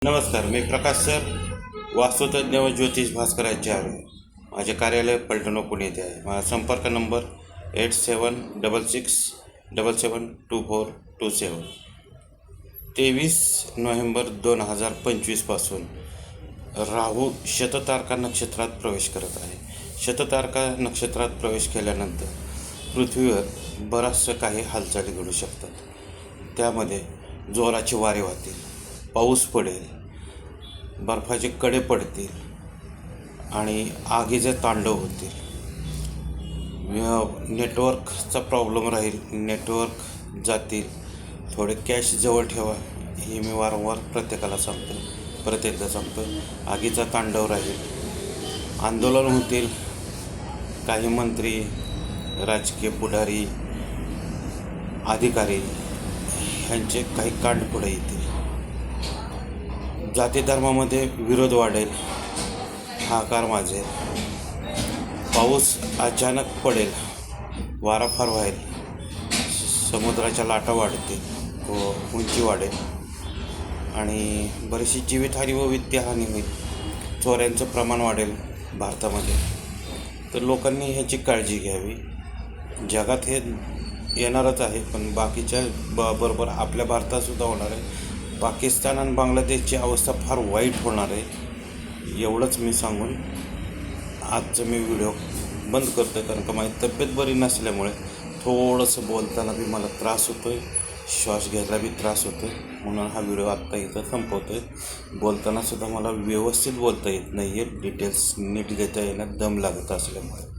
नमस्कार, मी प्रकाश सर, वास्तुतज्ञ व ज्योतिष भास्कराचे आहे. माझे कार्यालय पलटण पुणे येथे आहे. माझा संपर्क नंबर 8766772427. 23 नोव्हेंबर 2025 पासून राहू शततारका नक्षत्रात प्रवेश करत आहे. शततारका नक्षत्रात प्रवेश केल्यानंतर पृथ्वीवर बराचसं काही हालचाली घडू शकतात. त्यामध्ये जोराचे वारे वाहतील, पाऊस पडेल, बर्फाचे कडे पडतील आणि आगीचे तांडव होतील. नेटवर्कचा प्रॉब्लेम राहील, नेटवर्क जातील. थोडे कॅश जवळ ठेवा, हे मी वारंवार प्रत्येकाला सांगतो, परत एकदा सांगतो. आगीचा तांडव राहील, आंदोलन होतील. काही मंत्री, राजकीय पुढारी, अधिकारी ह्यांचे काही कांड पुढे येतील. जाती धर्मामध्ये विरोध वाढेल, हाकार माजेल, पाऊस अचानक पडेल, वारा फार वाहेल, समुद्राच्या लाटा वाढतील व उंची वाढेल आणि बरीचशी जीवितहानी व वित्तहानी होईल. चोऱ्यांचं प्रमाण वाढेल भारतामध्ये. तर लोकांनी ह्याची काळजी घ्यावी. जगात हे येणारच आहे, पण बाकीच्या बरोबर आपल्या भारतातसुद्धा होणार आहे. पाकिस्तान आणि बांगलादेशची अवस्था फार वाईट होणार आहे. एवढंच मी सांगून आजचं मी व्हिडिओ बंद करतो, कारण का माझी तब्येत बरी नसल्यामुळे थोडंसं बोलताना बी मला त्रास होतो आहे, श्वास घ्यायला बी त्रास होतो आहे. म्हणून हा व्हिडिओ आत्ता इथं संपवतो आहे. बोलतानासुद्धा मला व्यवस्थित बोलता येत नाही आहे, डिटेल्स नीट घेता येण्यात दम लागत असल्यामुळे.